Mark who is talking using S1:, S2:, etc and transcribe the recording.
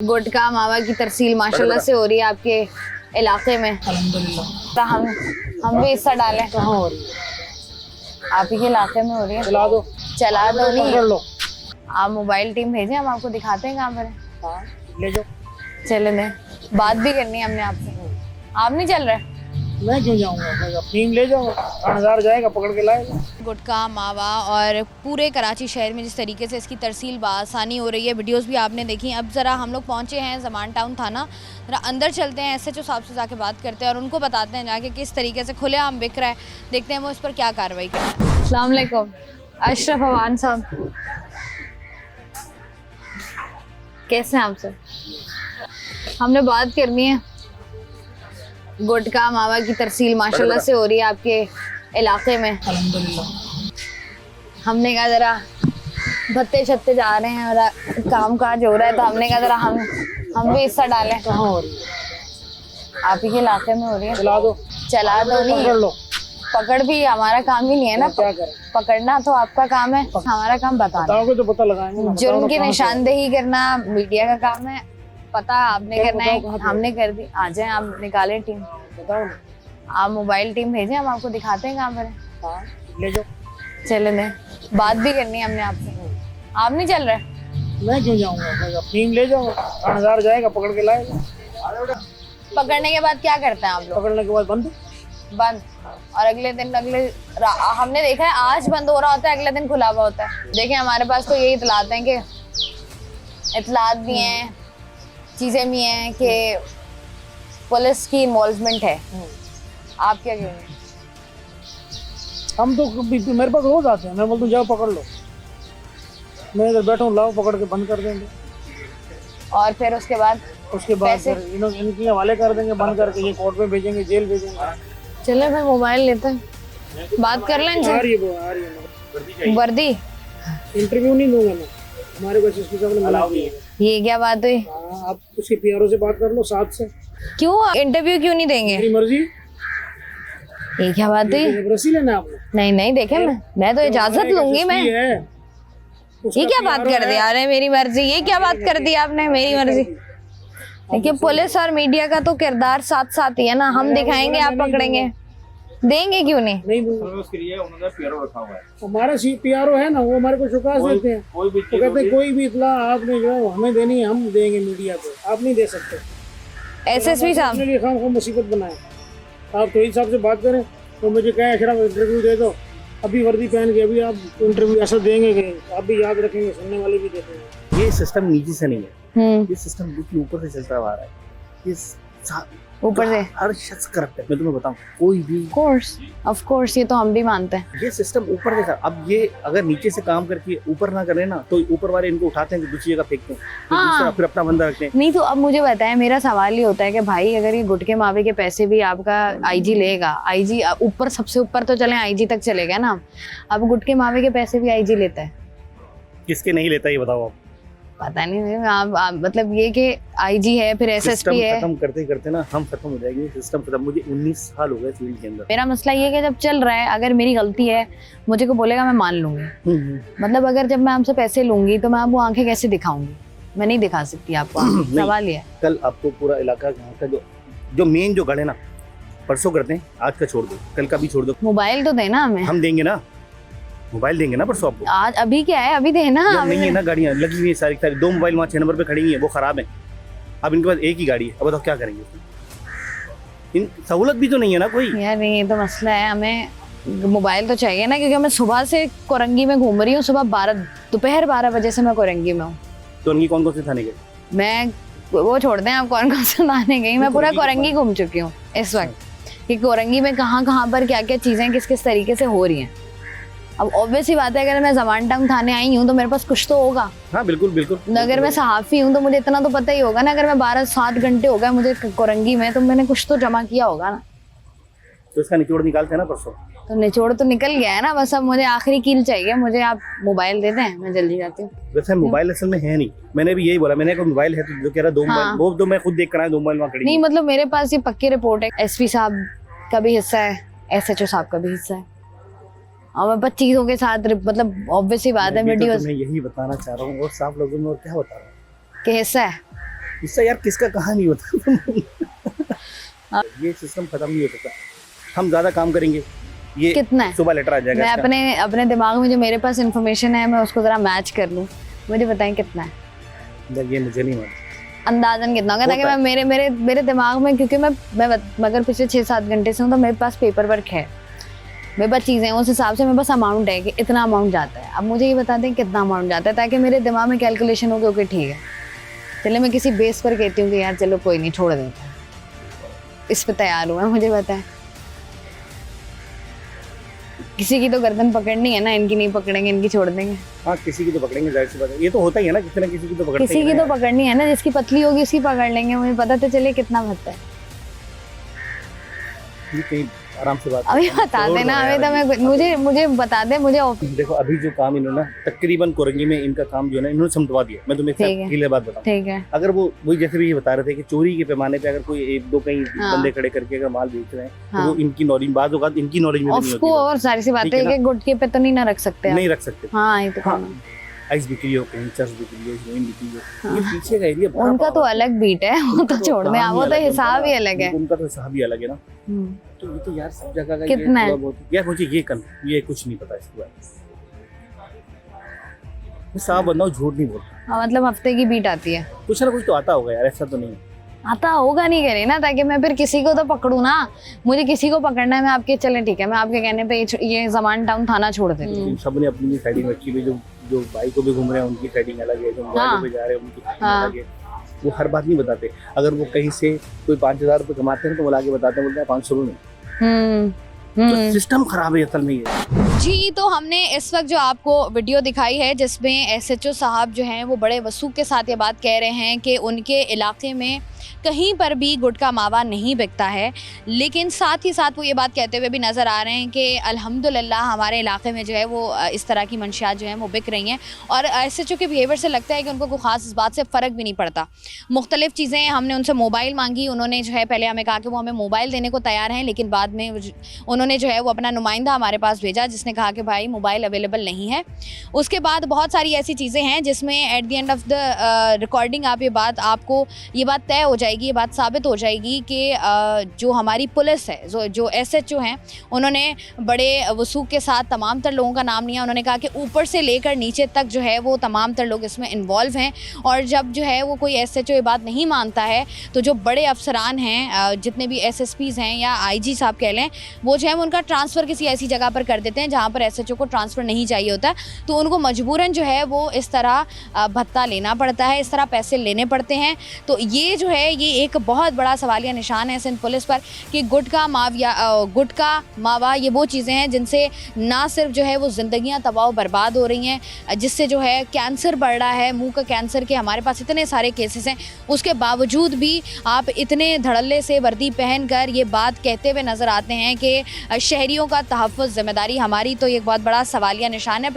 S1: गुटखा मावा की तरसील माशाल्लाह से हो रही है आपके इलाके में।
S2: अल्हम्दुलिल्लाह।
S1: तो हम भी हिस्सा डालें।
S2: कहाँ हो रही है?
S1: आप ही के इलाके में हो रही है।
S2: चला दो,
S1: चला दो
S2: पकड़
S1: नहीं,
S2: लो।
S1: आप मोबाइल टीम भेजें, हम आपको दिखाते हैं कहाँ पर है।
S2: हाँ, ले जाओ।
S1: चले दें, बात भी करनी है हमने आपसे। आप नहीं चल रहे?
S2: मैं क्यों जाऊँगा? मैं टीम ले जाओ, 1000 जाएगा, पकड़ के लाएगा।
S1: गुटखा मावा और पूरे कराची शहर में जिस तरीके से इसकी तरसील बासानी हो रही है, वीडियोस भी आपने देखी। अब ज़रा हम लोग पहुँचे हैं ज़मान टाउन थाना, ज़रा अंदर चलते हैं, SHO साहब से जाके बात करते हैं और उनको बताते हैं जाके किस तरीके से खुलेआम बिक रहा है। देखते हैं वो इस पर क्या कार्रवाई करते हैं। अस्सलाम वालेकुम, अशरफ अवान साहब, कैसे हैं आप सर? हमने बात करनी है, गुटखा मावा की तरसील माशाल्लाह से हो रही है आपके इलाके में।
S2: अल्हम्दुलिल्लाह।
S1: हमने कहा ज़रा भत्ते छत्ते जा रहे हैं और काम काज हो रहा है, तो हमने कहा ज़रा हम भी हिस्सा डालें।
S2: कहाँ हो रही है?
S1: आप ही के इलाके में हो रही है।
S2: चला दो,
S1: चला दो नहीं,
S2: पकड़ लो।
S1: पकड़ भी हमारा काम ही नहीं है ना।
S2: क्या करें?
S1: पकड़ना तो आपका काम है, हमारा काम बताना।
S2: बताओगे तो पता लगाएंगे ना।
S1: जुर्म
S2: बताओ
S1: की
S2: ना कहाँ से
S1: निशानदेही करना मीडिया का काम है, पता आपने
S2: बताओ,
S1: करना
S2: बताओ कहाँ
S1: है,
S2: पे?
S1: हमने कर दी। आ जाए, आप निकालें टीम,
S2: बताओ ना।
S1: आप मोबाइल टीम भेजें, हम आपको दिखाते हैं कहाँ पर है।
S2: हाँ, ले जाओ।
S1: चले दें, बात भी करनी है हमने आपसे। आप नहीं चल रहे?
S2: मैं क्यों जाऊँगा? मैं टीम ले जाओ, 1000 जाएगा, पकड़ के लाएगा।
S1: पकड़ने के बाद क्या करते हैं आप लोग?
S2: पकड़ने के बाद बंद।
S1: बंद, और अगले दिन हमने देखा है आज बंद हो रहा होता है, अगले दिन खुला हुआ होता है। देखिए हमारे पास तो यही इतलात हैं कि इतलात भी हैं, चीज़ें भी हैं कि पुलिस की इन्वॉल्वमेंट है। आप क्या कहेंगे?
S2: हम तो मेरे पास रोज आते हैं, मैं बोलता हूँ जाओ पकड़ लो। मैं इधर बैठा हूँ, लाओ पकड़ के बंद कर देंगे।
S1: और फिर उसके बाद पैसे?
S2: फिर इनके हवाले कर देंगे, बंद करके ये कोर्ट में भेजेंगे, जेल भेजेंगे।
S1: चले फिर मोबाइल लेते हैं, बात कर लें
S2: आ
S1: इनसे।
S2: रही है वो, आ रही है।
S1: वर्दी
S2: इंटरव्यू नहीं दूंगा मैं, हमारे पास इसके सामने मना की है।
S1: ये क्या बात हुई?
S2: हाँ, आप उसके PRO से बात कर लो, साथ से।
S1: क्यों इंटरव्यू क्यों नहीं देंगे?
S2: मेरी मर्जी।
S1: ये क्या बात हुई?
S2: जबरदस्ती लेना है आपने?
S1: नहीं नहीं, देखे मैं तो इजाजत लूंगी। मैं ये क्या बात कर दी? अरे मेरी मर्जी, ये क्या बात कर दी आपने? मेरी मर्जी। देखिए पुलिस और मीडिया का तो किरदार साथ साथ ही है ना, हम दिखाएंगे, आप पकड़ेंगे, देंगे क्यों नहीं?
S2: नहीं उन्होंने PRO रखा हुआ है। हमारा PRO है ना, वो हमारे को शुकास देते हैं। वो कहते हैं कोई भी इतला आपने जो है हमें देनी है, हम देंगे मीडिया को, आप नहीं दे सकते।
S1: SSP साहब,
S2: अपने लिए खाम मुसीबत बनाए। आप तो साहब से बात करें तो मुझे कहे अशरफ इंटरव्यू दे दो, अभी वर्दी पहन के अभी आप इंटरव्यू ऐसा देंगे कि आप भी याद रखेंगे, सुनने वाले भी देखेंगे।
S3: ये सिस्टम नीचे से नहीं है, ये सिस्टम बिल्कुल ऊपर से चलता हुआ आ रहा है। ये
S1: ऊपर से
S3: हर शख्स करप्ट है। मैं तुम्हें बताऊं, कोई भी
S1: ऑफ कोर्स ये तो हम भी मानते हैं।
S3: ये सिस्टम ऊपर से अब ये अगर नीचे से काम करके ऊपर ना करे ना, तो ऊपर वाले इनको उठाते हैं कि दूसरी जगह फेंकते हैं, फिर दूसरा फिर अपना बंदा रखते हैं।
S1: नहीं तो अब मुझे बताएं, मेरा सवाल ये होता है कि भाई अगर ये गुटखे मावे के पैसे भी आपका IG लेगा, IG ऊपर, सबसे ऊपर तो चले IG तक चलेगा ना, अब गुटखे मावे के पैसे भी IG लेता है।
S3: किसके नहीं लेता ये बताओ आप?
S1: पता नहीं, आप मतलब ये कि IG है, फिर SSP है।
S3: खत्म करते करते ना हम खत्म हो जाएंगे, सिस्टम खत्म। मुझे 19 साल हो गए फील्ड के अंदर।
S1: मेरा मसला ये है कि जब चल रहा है, अगर मेरी गलती है, मुझे को बोलेगा, मैं मान लूंगी। मतलब अगर जब मैं आपसे पैसे लूंगी तो मैं आपको आंखें कैसे दिखाऊंगी? मैं नहीं दिखा सकती आपको। सवाल ये है।
S3: कल आपको पूरा इलाका का जो मेन जो गढ़ है ना, परसों करते हैं, आज का छोड़ दो, कल का भी छोड़ दो।
S1: मोबाइल तो देना हमें,
S3: हम देंगे ना, मोबाइल देंगे ना परसों आपको।
S1: आज अभी क्या है, अभी देना।
S3: नहीं है ना, गाड़ियाँ लगी हुई है सारी, 2 मोबाइल वहाँ 6 नंबर पे खड़ी हुई है, वो खराब है। अब इनके पास एक ही गाड़ी है, अब बताओ क्या करेंगे? इन सहूलत भी तो नहीं है ना कोई।
S1: यार नहीं, ये तो मसला है, हमें मोबाइल तो चाहिए ना, क्योंकि मैं सुबह से कोरंगी में घूम रही हूँ। दोपहर 12 बजे से मैं कोरंगी में हूँ।
S3: तो उनकी कौन कौन से थाने गए?
S1: मैं वो छोड़ दें, आप कौन कौन से थाने गई, मैं पूरा कोरंगी घूम चुकी हूँ इस वक्त, कि कोरंगी में कहाँ कहाँ पर क्या क्या चीज़ें किस किस तरीके से हो रही हैं। अब ऑब्वियस ही बात है, अगर मैं ज़मान टाउन थाने आई हूँ तो मेरे पास कुछ तो होगा।
S3: हाँ बिल्कुल बिल्कुल।
S1: अगर मैं सहाफ़ी हूँ तो मुझे इतना तो पता ही होगा ना, अगर मैं 7 घंटे हो गए मुझे कोरंगी में, तो मैंने कुछ तो जमा किया होगा ना।
S3: तो इसका निचोड़ निकालते हैं ना परसों।
S1: तो निचोड़ तो निकल गया है ना, बस अब मुझे आखिरी कील चाहिए। मुझे आप मोबाइल दे दें, मैं जल्दी जाती हूँ।
S3: वैसे मोबाइल असल में है नहीं, मैंने भी यही बोला, मैंने कोई मोबाइल है तो जो कह रहा 2 मोबाइल, वो तो मैं खुद देख कर आया, 2 मोबाइल वहाँ खड़ी।
S1: नहीं मतलब मेरे पास ये पक्की रिपोर्ट है, SP साहब का भी हिस्सा है, SHO साहब का भी हिस्सा है, और मैं 25 के साथ, मतलब ऑब्वियस ही बात है, वीडियोस।
S3: मैं यही बताना चाह रहा हूँ, और साफ लोगों में और क्या बता रहा हूँ
S1: कि हिस्सा है।
S3: इससे यार किसका कहाँ नहीं होता ये सिस्टम खत्म नहीं हो सकता। हम ज्यादा काम करेंगे, ये
S1: कितना है?
S3: सुबह लेटर आ जाएगा
S1: मैं
S3: इसका।
S1: अपने दिमाग में जो मेरे पास इंफॉर्मेशन है मैं उसको जरा मैच कर लूँ, मुझे बताएं कितना है,
S3: ये मुझे नहीं मालूम
S1: अंदाजन कितना होगा, ताकि
S3: होता
S1: मैं मेरे दिमाग में, क्योंकि मैं अगर पिछले 6-7 घंटे से हूँ तो मेरे पास पेपर वर्क है, मेरे पास चीज़ें हैं, उस हिसाब से मेरे पास अमाउंट है कि इतना अमाउंट जाता है। अब मुझे ये बता दें कितना अमाउंट जाता है, ताकि मेरे दिमाग में कैलकुलेशन हो कि ओके ठीक है, चलिए मैं किसी बेस पर कहती हूँ कि यार चलो कोई नहीं, छोड़ देते हैं, इस पर तैयार हुआ है। मुझे बताएं, किसी की तो गर्दन पकड़नी है ना, इनकी नहीं पकड़ेंगे, इनकी छोड़ देंगे।
S3: हाँ किसी की तो पकड़ेंगे, जाहिर सी बात है, ये तो होता ही है ना, किसी ना किसी की तो पकड़ते
S1: किसी
S3: ही
S1: की
S3: हैं
S1: तो पकड़नी है ना, जिसकी पतली होगी उसकी पकड़ लेंगे, मुझे पता तो चले कितना भत्ता है।
S3: ये कहीं आराम से बात
S1: अभी बता देना, अभी तो मैं मुझे बता दे, मुझे
S3: देखो अभी जो काम इन्होंने तकरीबन कोरंगी में इनका काम जो है ना इन्होंने समझवा दिया। मैं तुम्हें
S1: ठीक है।
S3: अगली बात बताऊं,
S1: ठीक है,
S3: अगर वो वही जैसे भी ये बता रहे थे कि चोरी के पैमाने पे अगर कोई 1-2 कहीं
S1: हाँ।
S3: बंदे खड़े करके अगर माल बेच रहे हैं
S1: हाँ।
S3: तो वो इनकी नॉलेज बाद होगा, इनकी नॉलेज में भी नहीं
S1: ऑफ को,
S3: होती
S1: और सारी सी बात
S3: ठीक
S1: है
S3: है ना?
S1: कि गुटके पे तो नहीं ना रख सकते आप।
S3: नहीं रख सकते।
S1: हाँ ये तो
S3: हाँ।
S1: करना।
S3: आइस बिक्री हो, कहीं चर्च बिक्री हो, हीरोइन बिक्री हो,
S1: हाँ।
S3: ये पीछे का एरिया बड़ा
S1: उनका तो
S3: बड़ा
S1: अलग बीट है, वो तो छोड़ दें, वो तो हिसाब ही अलग है।
S3: उनका तो हिसाब ही अलग है ना।
S1: हम्म।
S3: तो ये तो यार सब जगह का
S1: कितना
S3: ये
S1: है?
S3: थोड़ा बहुत यार मुझे ये कुछ नहीं पता इसके बारे में। मैं साफ बंदा हूँ, झूठ नहीं बोलता।
S1: हाँ, मतलब हफ्ते की बीट आती है,
S3: कुछ ना कुछ तो आता होगा यार, ऐसा तो नहीं है।
S1: आता होगा नहीं कह रही ना, ताकि मैं फिर किसी को तो पकड़ूं ना, मुझे किसी को पकड़ना है। मैं आपके चले ठीक है, मैं आपके कहने पे ये जमान टाउन थाना छोड़ देती हूँ।
S3: सबने अपनी सेटिंग रखी हुई, जो बाइक को भी घूम रहे हैं उनकी सेटिंग अलग है, जो मोबाइल पे जा रहे हैं उनकी सेटिंग अलग है। वो हर बात नहीं बताते। अगर वो कहीं से कोई 5,000 रुपये कमाते हैं तो वो लाके बताते हैं, बोलते हैं 500 में। तो सिस्टम खराब है असल में ये।
S1: जी, तो हमने इस वक्त जो आपको वीडियो दिखाई है जिसमें एसएचओ साहब जो हैं वो बड़े वसूख के साथ ये बात कह रहे हैं कि उनके इलाके में कहीं पर भी गुटखा मावा नहीं बिकता है, लेकिन साथ ही साथ वो ये बात कहते हुए भी नज़र आ रहे हैं कि अल्हम्दुलिल्लाह हमारे इलाके में जो है वो इस तरह की मंशियात जो हैं वो बिक रही हैं। और एसएचओ के बिहेवियर से लगता है कि उनको कोई ख़ास इस बात से फ़र्क भी नहीं पड़ता। मुख्तलिफ़ चीज़ें हमने उनसे मोबाइल मांगी, उन्होंने जो है पहले हमें कहा कि वो हमें मोबाइल देने को तैयार हैं, लेकिन बाद में उन्होंने जो है वो अपना नुमाइंदा हमारे पास भेजा जिसने कहा कि भाई मोबाइल अवेलेबल नहीं है। उसके बाद बहुत सारी ऐसी चीज़ें हैं जिसमें at the end of the recording आपको ये बात तय हो जाएगी, ये बात साबित हो जाएगी कि जो हमारी पुलिस है, जो एसएचओ हैं, उन्होंने बड़े वसूख के साथ तमाम तर लोगों का नाम लिया। उन्होंने कहा कि ऊपर से लेकर नीचे तक जो है वो तमाम तर लोग इसमें इन्वॉल्व हैं। और जब जो है वो कोई एसएचओ ये बात नहीं मानता है तो जो बड़े अफसरान हैं, जितने भी एसएसपीज़ हैं या आईजी साहब कह लें, वो जो है उनका ट्रांसफ़र किसी ऐसी जगह पर कर देते हैं जहाँ पर एसएचओ को ट्रांसफ़र नहीं चाहिए होता, तो उनको मजबूरन जो है वो इस तरह भत्ता लेना पड़ता है, इस तरह पैसे लेने पड़ते हैं। तो ये जो है ये एक बहुत बड़ा सवालिया निशान है सिंध पुलिस पर कि गुटखा मावा ये वो चीज़ें हैं जिनसे ना सिर्फ जो है वो ज़िंदगियाँ तबाह बर्बाद हो रही हैं, जिससे जो है कैंसर बढ़ रहा है, मुंह का कैंसर के हमारे पास इतने सारे केसेस हैं, उसके बावजूद भी आप इतने धड़ल्ले से वर्दी पहनकर ये बात कहते हुए नज़र आते हैं कि शहरियों का तहफ़्फ़ुज़ ज़िम्मेदारी हमारी। तो ये एक बहुत बड़ा सवालिया निशान है।